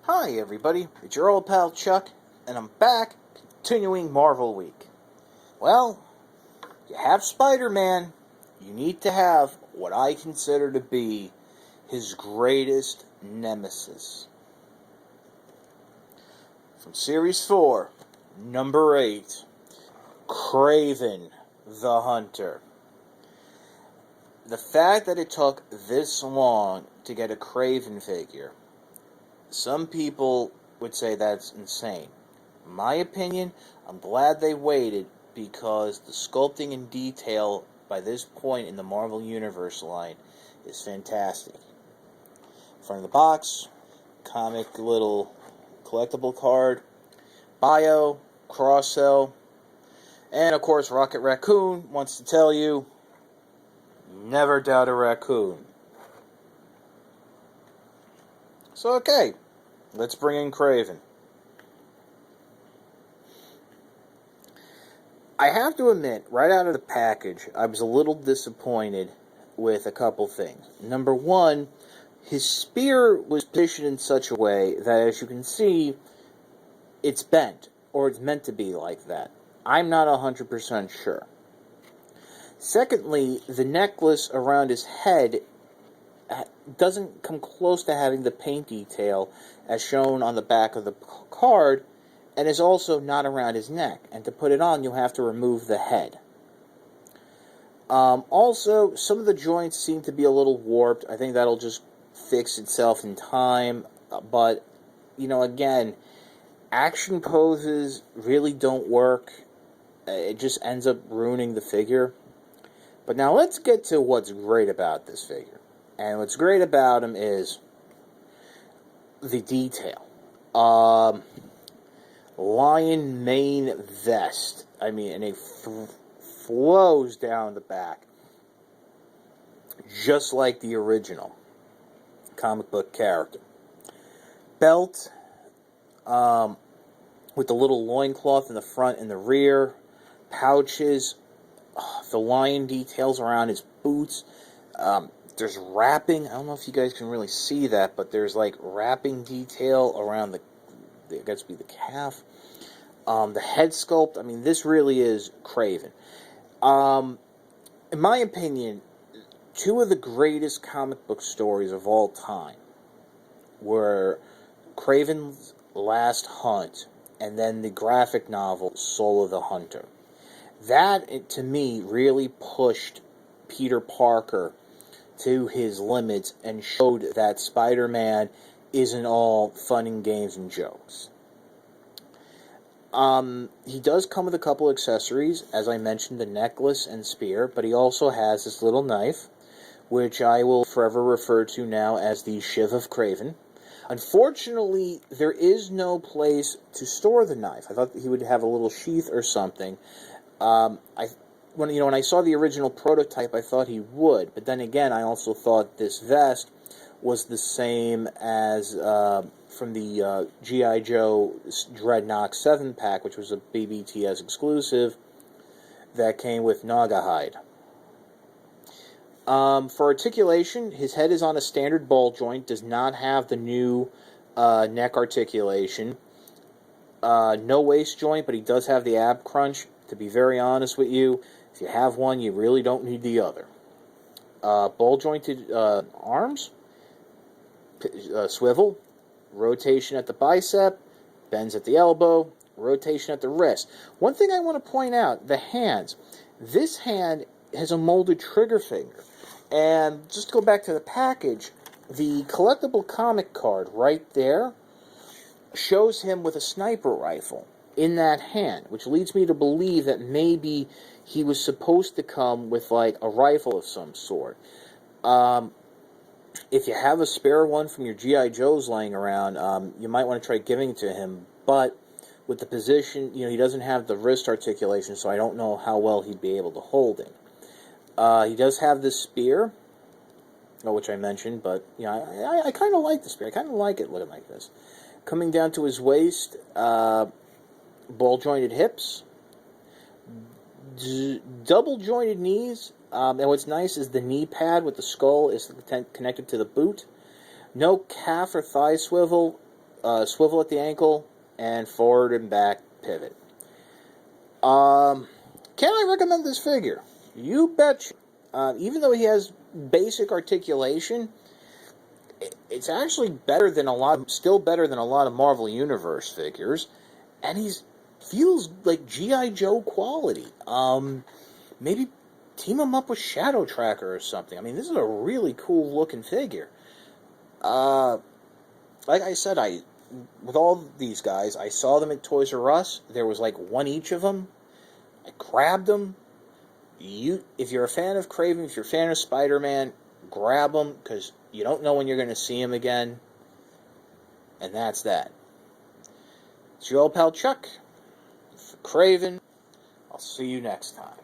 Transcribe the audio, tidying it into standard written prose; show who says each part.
Speaker 1: Hi everybody, it's your old pal Chuck, and I'm back, continuing Marvel Week. Well, you have Spider-Man, you need to have what I consider to be his greatest nemesis. From Series 4, Number 8, Kraven the Hunter. The fact that it took this long to get a Kraven figure, some people would say that's insane. In my opinion, I'm glad they waited because the sculpting and detail by this point in the Marvel Universe line is fantastic. Front of the box, comic little collectible card, bio, cross-sell, and of course Rocket Raccoon wants to tell you, never doubt a raccoon. So okay, let's bring in Kraven. I have to admit, right out of the package, I was a little disappointed with a couple things. Number one, his spear was positioned in such a way that, as you can see, it's bent, or it's meant to be like that. I'm not 100% sure. Secondly, the necklace around his head doesn't come close to having the paint detail as shown on the back of the card, and is also not around his neck. And to put it on, you'll have to remove the head. Also, some of the joints seem to be a little warped. I think that'll just fix itself in time. But, again, action poses really don't work. It just ends up ruining the figure. But now let's get to what's great about this figure. And what's great about him is the detail. Lion mane vest. And it flows down the back. Just like the original comic book character. Belt, with the little loincloth in the front and the rear. Pouches. The lion details around his boots. There's wrapping. I don't know if you guys can really see that, but there's like wrapping detail around I guess it'd be the calf. The head sculpt. This really is Kraven. In my opinion, two of the greatest comic book stories of all time were Kraven's Last Hunt and then the graphic novel Soul of the Hunter. That, to me, really pushed Peter Parker to his limits and showed that Spider-Man isn't all fun and games and jokes. He does come with a couple accessories, as I mentioned, the necklace and spear, but he also has this little knife, which I will forever refer to now as the Shiv of Kraven. Unfortunately, there is no place to store the knife. I thought that he would have a little sheath or something. When I saw the original prototype, I thought he would, but then again, I also thought this vest was the same as from the G.I. Joe Dreadnought 7-pack, which was a BBTS exclusive that came with Naga hide. For articulation, his head is on a standard ball joint, does not have the new neck articulation. No waist joint, but he does have the ab crunch. To be very honest with you, if you have one, you really don't need the other. Ball-jointed arms, swivel, rotation at the bicep, bends at the elbow, rotation at the wrist. One thing I want to point out, the hands. This hand has a molded trigger finger. And just to go back to the package, the collectible comic card right there shows him with a sniper rifle in that hand, which leads me to believe that maybe he was supposed to come with like a rifle of some sort. If you have a spare one from your G.I. Joes laying around, you might want to try giving it to him, but with the position, he doesn't have the wrist articulation, so I don't know how well he'd be able to hold it. He does have this spear, which I mentioned, but I kind of like the spear. I kind of like it looking like this. Coming down to his waist, ball-jointed hips, double-jointed knees, and what's nice is the knee pad with the skull is connected to the boot. No calf or thigh swivel. swivel at the ankle, and forward and back pivot. Can I recommend this figure? You betcha. Even though he has basic articulation, it's actually still better than a lot of Marvel Universe figures, and feels like G.I. Joe quality. Maybe team him up with Shadow Tracker or something. I mean, this is a really cool looking figure. Like I said, with all these guys, I saw them at Toys R Us. There was like one each of them. I grabbed them. If you're a fan of Kraven, if you're a fan of Spider-Man, grab them, because you don't know when you're going to see him again. And that's that. It's your old pal Chuck. For Kraven, I'll see you next time.